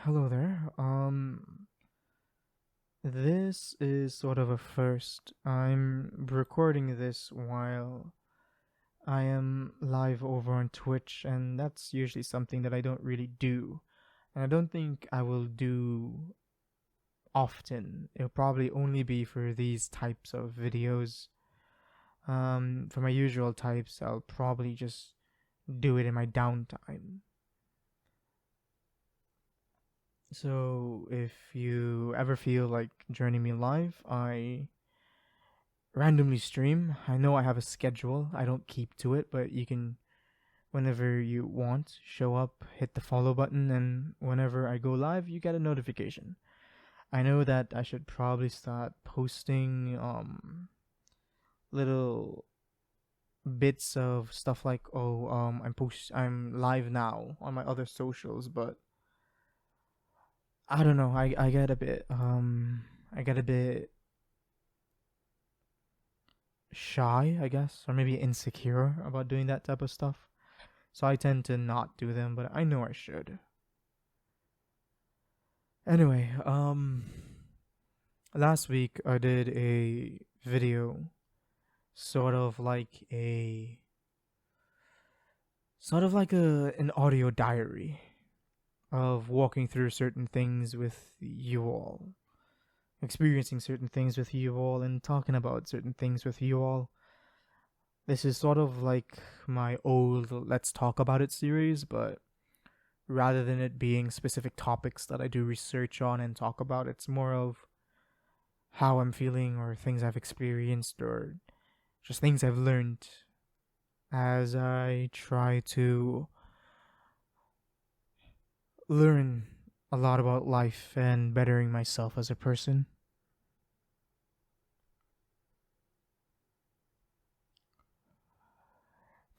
Hello there. This is sort of a first. I'm recording this while I am live over on Twitch, and that's usually something that I don't really do. And I don't think I will do often. It'll probably only be for these types of videos. For my usual types, I'll probably just do it in my downtime. So if you ever feel like joining me live, I randomly stream. I know I have a schedule. I don't keep to it, but you can, whenever you want, show up, hit the follow button, and whenever I go live, you get a notification. I know that I should probably start posting little bits of stuff like, I'm live now on my other socials, but I don't know. I get a bit I get a bit shy, I guess, or maybe insecure about doing that type of stuff. So I tend to not do them, but I know I should. Anyway, last week I did a video sort of like an audio diary of walking through certain things with you all, experiencing certain things with you all, and talking about certain things with you all. This is sort of like my old Let's Talk About It series, but rather than it being specific topics that I do research on and talk about, it's more of how I'm feeling or things I've experienced or just things I've learned as I try to learn a lot about life and bettering myself as a person.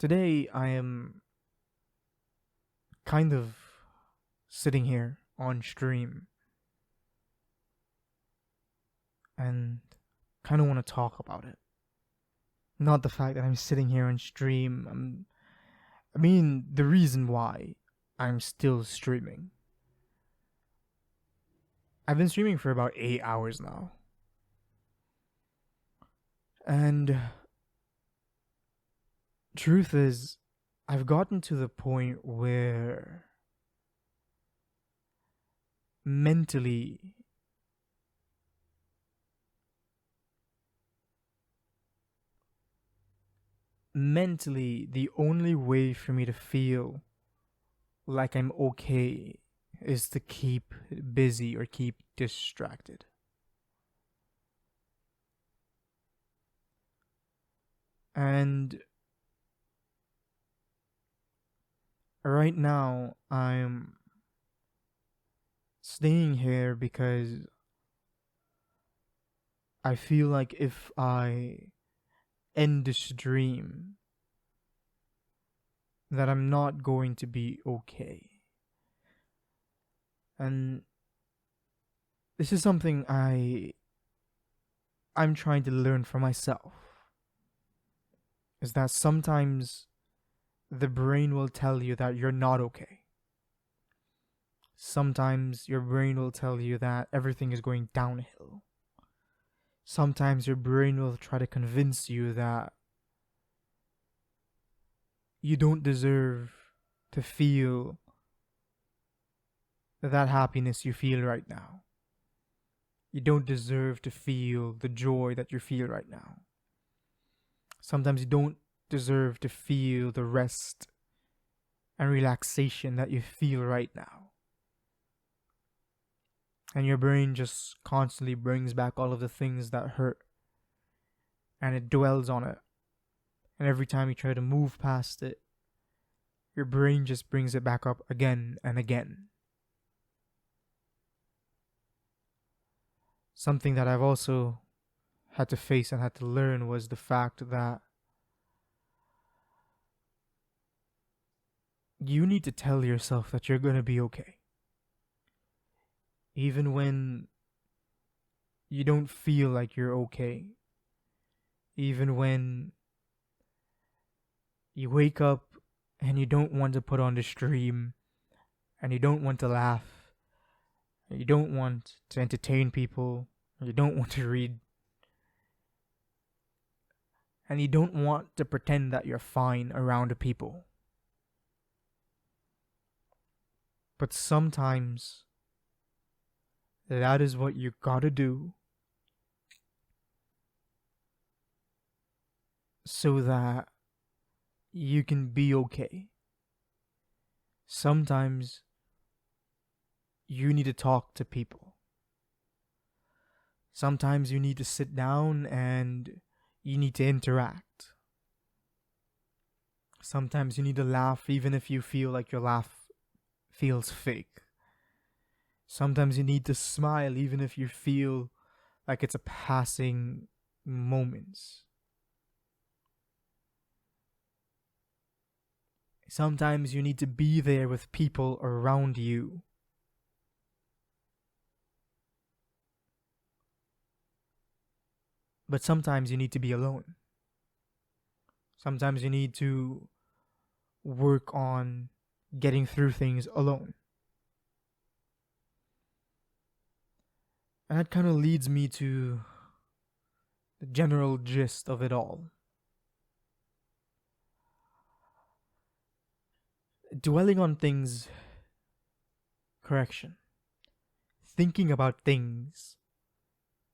Today, I am kind of sitting here on stream and kind of want to talk about it. Not the fact that I'm sitting here on stream. I mean, the reason why I'm still streaming. I've been streaming for about 8 hours now. And truth is, I've gotten to the point where mentally the only way for me to feel like I'm okay is to keep busy or keep distracted. And right now, I'm staying here because I feel like if I end the stream, that I'm not going to be okay. And this is something I'm trying to learn for myself. Is that sometimes the brain will tell you that you're not okay. Sometimes your brain will tell you that everything is going downhill. Sometimes your brain will try to convince you that you don't deserve to feel that happiness you feel right now. You don't deserve to feel the joy that you feel right now. Sometimes you don't deserve to feel the rest and relaxation that you feel right now. And your brain just constantly brings back all of the things that hurt. And it dwells on it. And every time you try to move past it, your brain just brings it back up again and again. Something that I've also had to face and had to learn was the fact that you need to tell yourself that you're going to be okay. Even when you don't feel like you're okay. Even when you wake up and you don't want to put on the stream and you don't want to laugh You don't want to entertain people. You don't want to read. And you don't want to pretend that you're fine around people. But sometimes that is what you gotta do so that you can be okay. Sometimes you need to talk to people. Sometimes you need to sit down and you need to interact. Sometimes you need to laugh even if you feel like your laugh feels fake. Sometimes you need to smile even if you feel like it's a passing moment. Sometimes you need to be there with people around you. But sometimes you need to be alone. Sometimes you need to work on getting through things alone. And that kind of leads me to the general gist of it all. Dwelling on things, thinking about things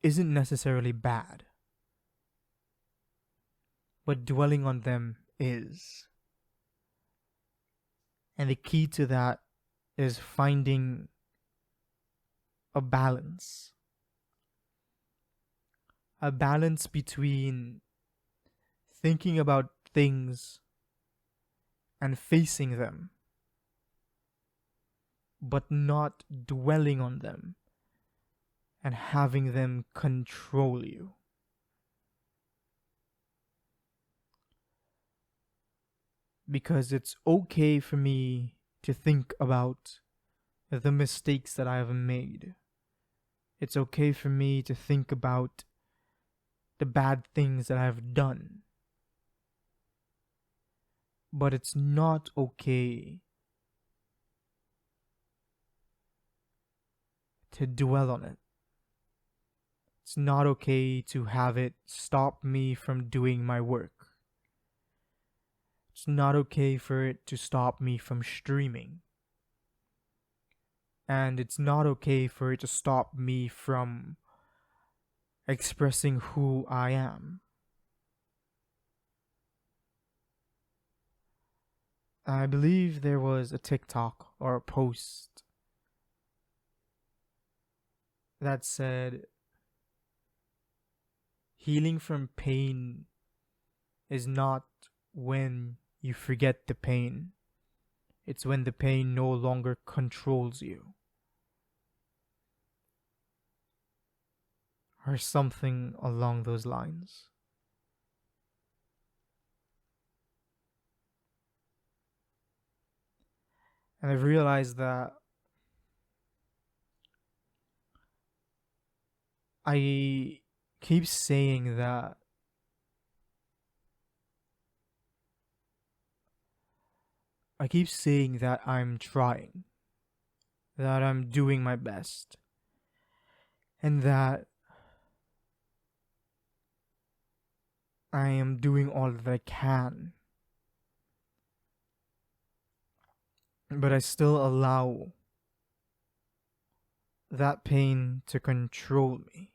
isn't necessarily bad, but dwelling on them is. And the key to that is finding a balance. A balance between thinking about things and facing them, but not dwelling on them and having them control you. Because it's okay for me to think about the mistakes that I have made. It's okay for me to think about the bad things that I've done. But it's not okay to dwell on it. It's not okay to have it stop me from doing my work. It's not okay for it to stop me from streaming. And it's not okay for it to stop me from expressing who I am. I believe there was a TikTok or a post that said, healing from pain is not when you forget the pain. It's when the pain no longer controls you. Or something along those lines. And I've realized that I keep saying that I'm trying, that I'm doing my best, and that I am doing all that I can. But I still allow that pain to control me.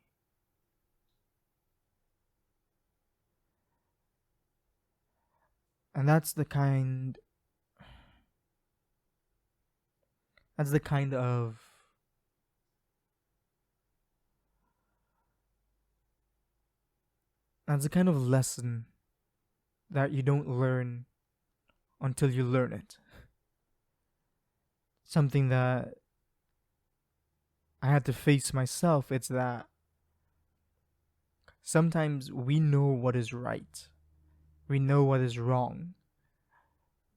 And that's the kind of lesson that you don't learn until you learn it. Something that I had to face myself. It's that sometimes we know what is right. We know what is wrong.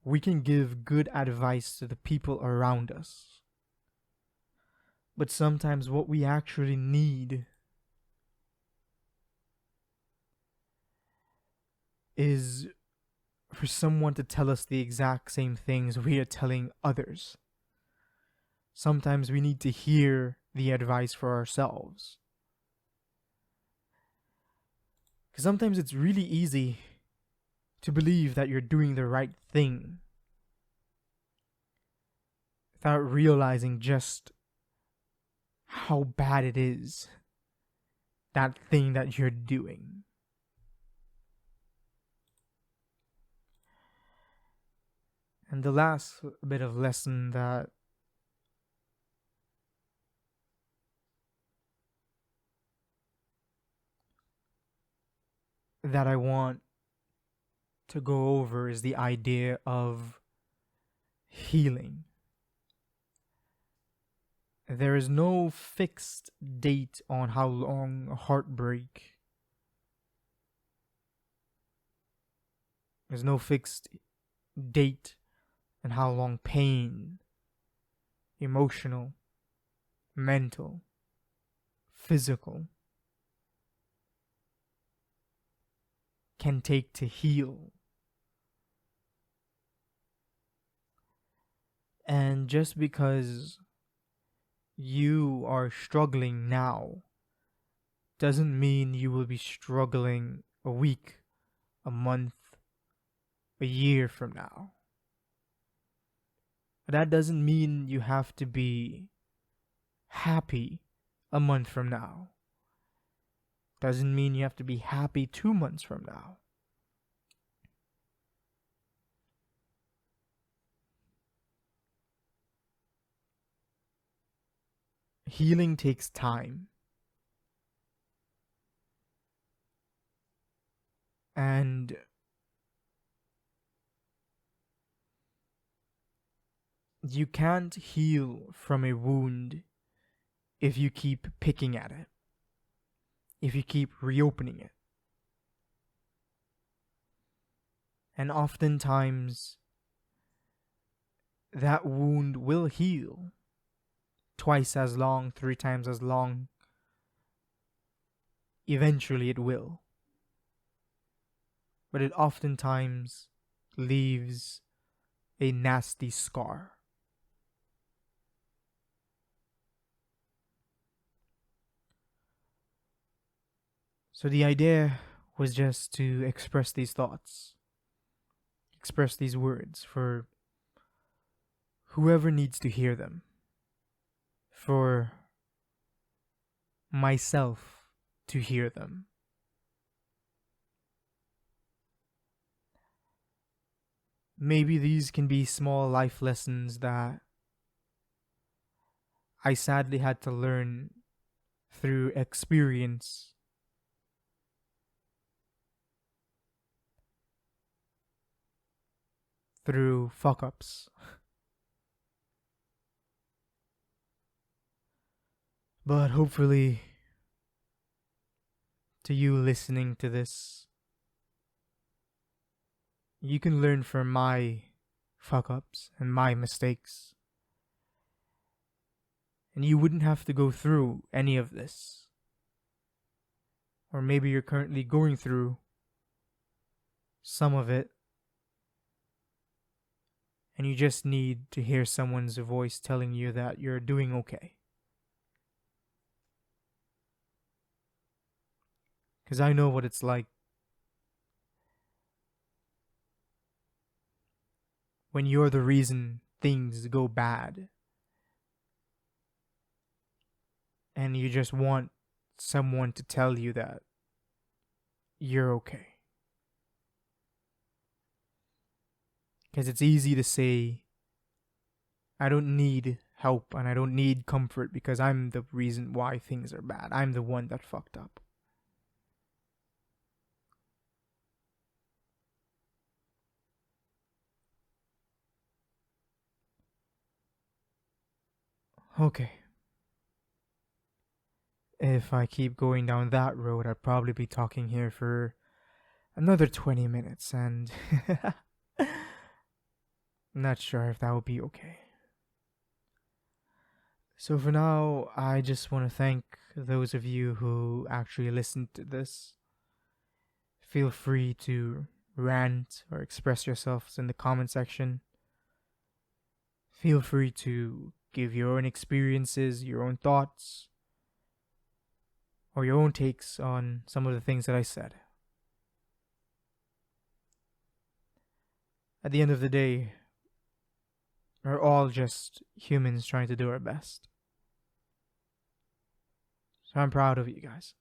We can give good advice to the people around us. But sometimes what we actually need is for someone to tell us the exact same things we are telling others. Sometimes we need to hear the advice for ourselves. Because sometimes it's really easy to believe that you're doing the right thing without realizing just how bad it is, that thing that you're doing. And the last bit of lesson that I want to go over is the idea of healing. There is no fixed date on how long heartbreak. There's no fixed date on how long pain, emotional, mental, physical, can take to heal. And just because you are struggling now doesn't mean you will be struggling a week, a month, a year from now. But that doesn't mean you have to be happy a month from now. Doesn't mean you have to be happy 2 months from now. Healing takes time. And you can't heal from a wound if you keep picking at it, if you keep reopening it. And oftentimes, that wound will heal twice as long, 3 times as long. Eventually it will. But it oftentimes leaves a nasty scar. So the idea was just to express these thoughts, express these words for whoever needs to hear them, for myself to hear them. Maybe these can be small life lessons that I sadly had to learn through experience. Through fuck ups. But hopefully, to you listening to this, you can learn from my fuck ups and my mistakes. And you wouldn't have to go through any of this. Or maybe you're currently going through some of it. And you just need to hear someone's voice telling you that you're doing okay. Because I know what it's like when you're the reason things go bad. And you just want someone to tell you that you're okay. Because it's easy to say, I don't need help and I don't need comfort because I'm the reason why things are bad. I'm the one that fucked up. Okay. If I keep going down that road, I'd probably be talking here for another 20 minutes, and I'm not sure if that would be okay. So for now, I just want to thank those of you who actually listened to this. Feel free to rant or express yourselves in the comment section. Feel free to give your own experiences, your own thoughts, or your own takes on some of the things that I said. At the end of the day, we're all just humans trying to do our best. So I'm proud of you guys.